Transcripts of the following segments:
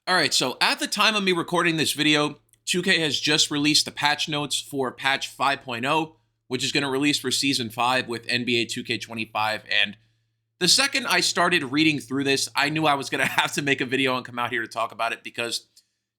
All right, so at the time of me recording this video, 2K has just released the patch notes for patch 5.0, which is going to release for Season 5 with NBA 2K25. And the second I started reading through this, I knew I was going to have to make a video and come out here to talk about it because,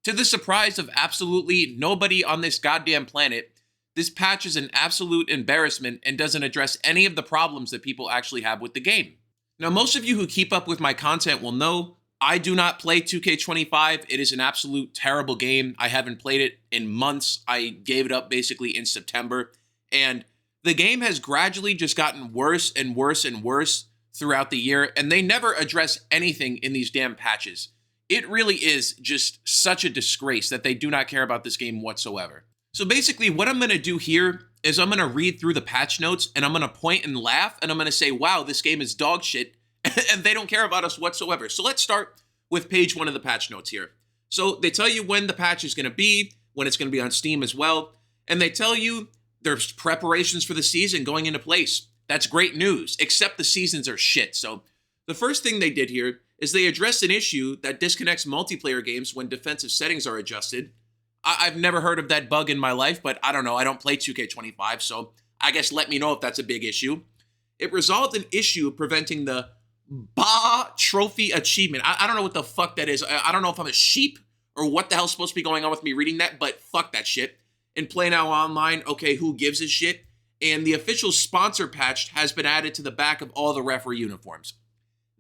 to the surprise of absolutely nobody on this goddamn planet, this patch is an absolute embarrassment and doesn't address any of the problems that people actually have with the game. Now, most of you who keep up with my content will know I do not play 2K25. It is an absolute terrible game. I haven't played it in months. I gave it up basically in September. And the game has gradually just gotten worse and worse and worse throughout the year. And they never address anything in these damn patches. It really is just such a disgrace that they do not care about this game whatsoever. So basically what I'm going to do here is I'm going to read through the patch notes and I'm going to point and laugh and I'm going to say, wow, this game is dog shit. And they don't care about us whatsoever. So let's start with page 1 of the patch notes here. So they tell you when the patch is going to be, when it's going to be on Steam as well. And they tell you there's preparations for the season going into place. That's great news, except the seasons are shit. So the first thing they did here is they addressed an issue that disconnects multiplayer games when defensive settings are adjusted. I've never heard of that bug in my life, but I don't know. I don't play 2K25, so I guess let me know if that's a big issue. It resolved an issue preventing the trophy achievement. I don't know what the fuck that is. I don't know if I'm a sheep or what the hell's supposed to be going on with me reading that, but fuck that shit. In Play Now Online, okay, who gives a shit? And the official sponsor patch has been added to the back of all the referee uniforms.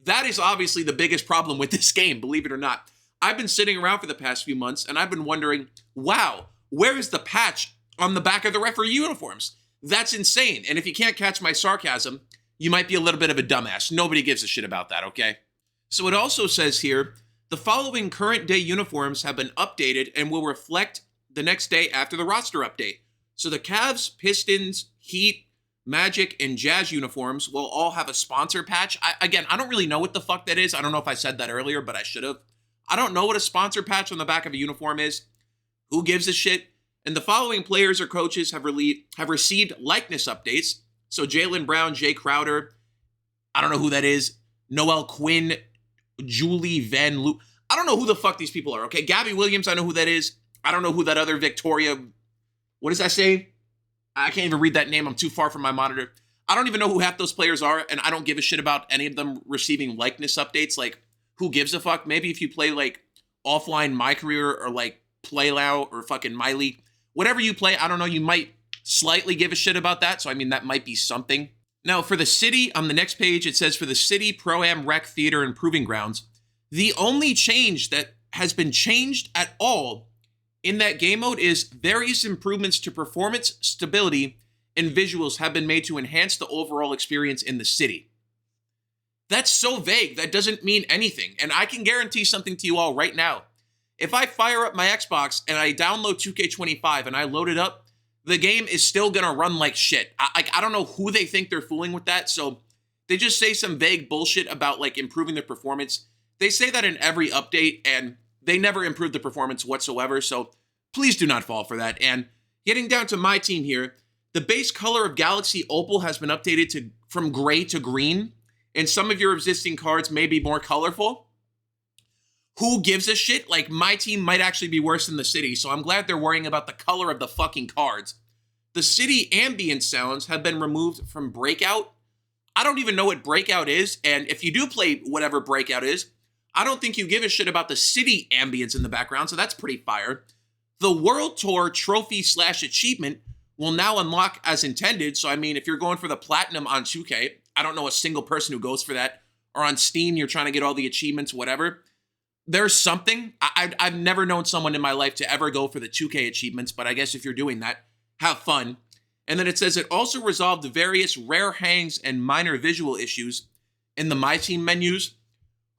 That is obviously the biggest problem with this game, believe it or not. I've been sitting around for the past few months and I've been wondering, wow, where is the patch on the back of the referee uniforms? That's insane. And if you can't catch my sarcasm, you might be a little bit of a dumbass. Nobody gives a shit about that, okay? So it also says here, the following current day uniforms have been updated and will reflect the next day after the roster update. So the Cavs, Pistons, Heat, Magic, and Jazz uniforms will all have a sponsor patch. I don't really know what the fuck that is. I don't know if I said that earlier, but I should have. I don't know what a sponsor patch on the back of a uniform is. Who gives a shit? And the following players or coaches have received likeness updates. So Jaylen Brown, Jay Crowder, I don't know who that is. Noel Quinn, Julie Van Loo. I don't know who the fuck these people are, okay? Gabby Williams, I know who that is. I don't know who that other Victoria, what does that say? I can't even read that name. I'm too far from my monitor. I don't even know who half those players are, and I don't give a shit about any of them receiving likeness updates. Like, who gives a fuck? Maybe if you play, like, offline MyCareer or, like, PlayLow or fucking MyLeague. Whatever you play, I don't know, you might slightly give a shit about that. So, I mean, that might be something. Now, for the city, on the next page, it says for the city, Pro-Am, Rec, Theater, and Proving Grounds, the only change that has been changed at all in that game mode is various improvements to performance, stability, and visuals have been made to enhance the overall experience in the city. That's so vague. That doesn't mean anything. And I can guarantee something to you all right now. If I fire up my Xbox and I download 2K25 and I load it up, the game is still going to run like shit. I don't know who they think they're fooling with that. So they just say some vague bullshit about like improving their performance. They say that in every update and they never improve the performance whatsoever. So please do not fall for that. And getting down to my team here, the base color of Galaxy Opal has been updated from gray to green. And some of your existing cards may be more colorful. Who gives a shit? Like, my team might actually be worse than the city, so I'm glad they're worrying about the color of the fucking cards. The city ambient sounds have been removed from Breakout. I don't even know what Breakout is, and if you do play whatever Breakout is, I don't think you give a shit about the city ambience in the background, so that's pretty fire. The World Tour trophy/achievement will now unlock as intended, so I mean, if you're going for the platinum on 2K, I don't know a single person who goes for that, or on Steam, you're trying to get all the achievements, whatever. There's something. I've never known someone in my life to ever go for the 2K achievements, but I guess if you're doing that, have fun. And then it says it also resolved various rare hangs and minor visual issues in the MyTeam menus.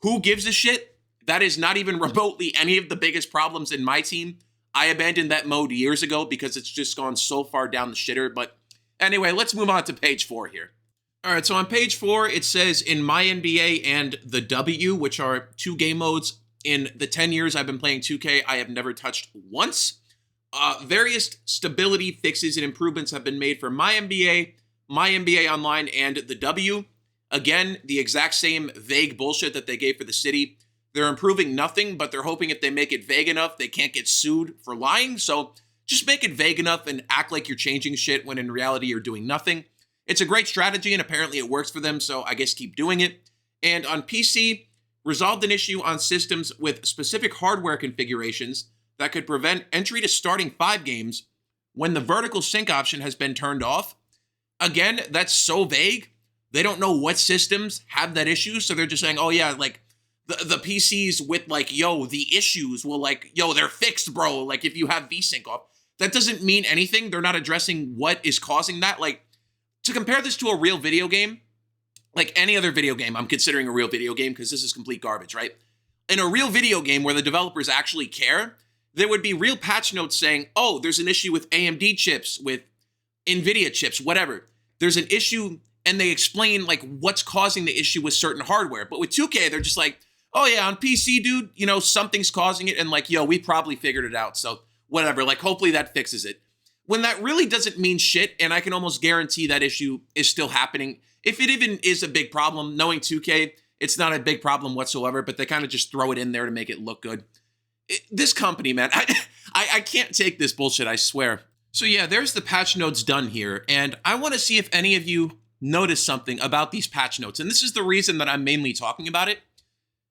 Who gives a shit? That is not even remotely any of the biggest problems in MyTeam. I abandoned that mode years ago because it's just gone so far down the shitter. But anyway, let's move on to page 4 here. All right, so on page 4, it says in MyNBA and the W, which are 2 game modes. In the 10 years I've been playing 2K, I have never touched once. Various stability fixes and improvements have been made for MyNBA, MyNBA Online, and the W. Again, the exact same vague bullshit that they gave for the city. They're improving nothing, but they're hoping if they make it vague enough, they can't get sued for lying. So just make it vague enough and act like you're changing shit when in reality you're doing nothing. It's a great strategy and apparently it works for them, so I guess keep doing it. And on PC, resolved an issue on systems with specific hardware configurations that could prevent entry to starting 5 games when the vertical sync option has been turned off. Again, that's so vague. They don't know what systems have that issue, so they're just saying, oh yeah, like the PCs with like, yo, the issues will like, yo, they're fixed, bro. Like if you have VSync off, that doesn't mean anything. They're not addressing what is causing that. Like to compare this to a real video game, like any other video game, I'm considering a real video game because this is complete garbage, right? In a real video game where the developers actually care, there would be real patch notes saying, oh, there's an issue with AMD chips, with NVIDIA chips, whatever. There's an issue and they explain like what's causing the issue with certain hardware. But with 2K, they're just like, oh yeah, on PC, dude, you know, something's causing it. And like, yo, we probably figured it out. So whatever, like hopefully that fixes it. When that really doesn't mean shit, and I can almost guarantee that issue is still happening. If it even is a big problem, knowing 2K, it's not a big problem whatsoever, but they kind of just throw it in there to make it look good. This company, man, I can't take this bullshit, I swear. So yeah, there's the patch notes done here, and I want to see if any of you notice something about these patch notes, and this is the reason that I'm mainly talking about it.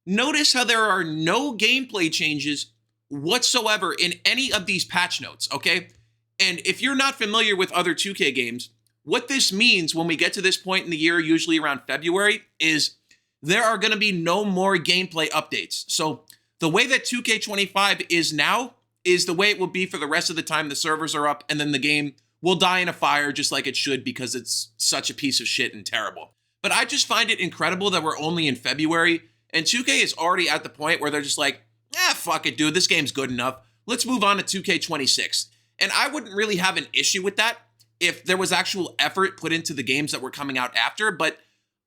Notice how there are no gameplay changes whatsoever in any of these patch notes, okay? And if you're not familiar with other 2K games, what this means when we get to this point in the year, usually around February, is there are going to be no more gameplay updates. So the way that 2K25 is now is the way it will be for the rest of the time the servers are up, and then the game will die in a fire just like it should because it's such a piece of shit and terrible. But I just find it incredible that we're only in February, and 2K is already at the point where they're just like, fuck it, dude, this game's good enough. Let's move on to 2K26. And I wouldn't really have an issue with that if there was actual effort put into the games that were coming out after, but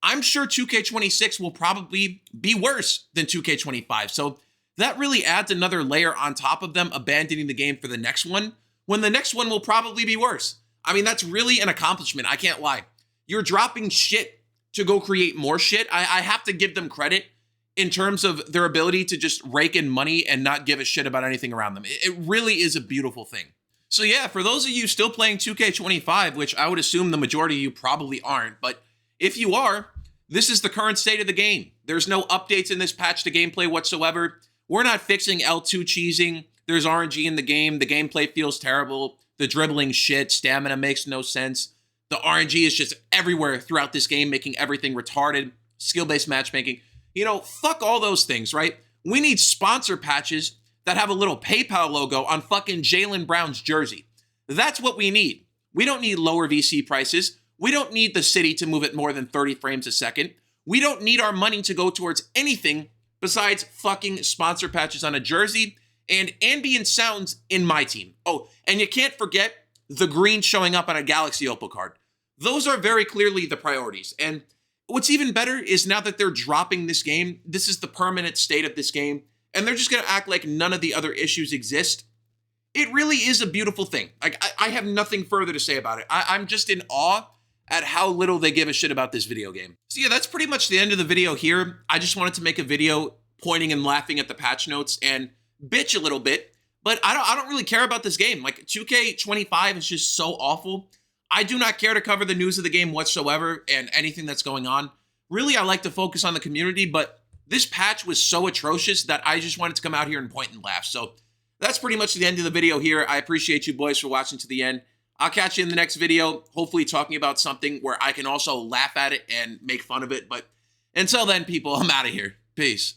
I'm sure 2K26 will probably be worse than 2K25. So that really adds another layer on top of them abandoning the game for the next one, when the next one will probably be worse. I mean, that's really an accomplishment, I can't lie. You're dropping shit to go create more shit. I have to give them credit in terms of their ability to just rake in money and not give a shit about anything around them. It really is a beautiful thing. So yeah, for those of you still playing 2K25, which I would assume the majority of you probably aren't, but if you are, this is the current state of the game. There's no updates in this patch to gameplay whatsoever. We're not fixing L2 cheesing. There's RNG in the game. The gameplay feels terrible. The dribbling shit. Stamina makes no sense. The RNG is just everywhere throughout this game, making everything retarded. Skill-based matchmaking. You know, fuck all those things, right? We need sponsor patches that have a little PayPal logo on fucking Jaylen Brown's jersey. That's what we need. We don't need lower VC prices. We don't need the city to move at more than 30 frames a second. We don't need our money to go towards anything besides fucking sponsor patches on a jersey and ambient sounds in MyTeam. Oh, and you can't forget the green showing up on a Galaxy Opal card. Those are very clearly the priorities. And what's even better is now that they're dropping this game, this is the permanent state of this game, and they're just going to act like none of the other issues exist. It really is a beautiful thing. Like, I have nothing further to say about it. I'm just in awe at how little they give a shit about this video game. So yeah, that's pretty much the end of the video here. I just wanted to make a video pointing and laughing at the patch notes and bitch a little bit, but I don't really care about this game. Like, 2K25 is just so awful. I do not care to cover the news of the game whatsoever and anything that's going on. Really, I like to focus on the community, but this patch was so atrocious that I just wanted to come out here and point and laugh. So that's pretty much the end of the video here. I appreciate you boys for watching to the end. I'll catch you in the next video, hopefully talking about something where I can also laugh at it and make fun of it. But until then, people, I'm out of here. Peace.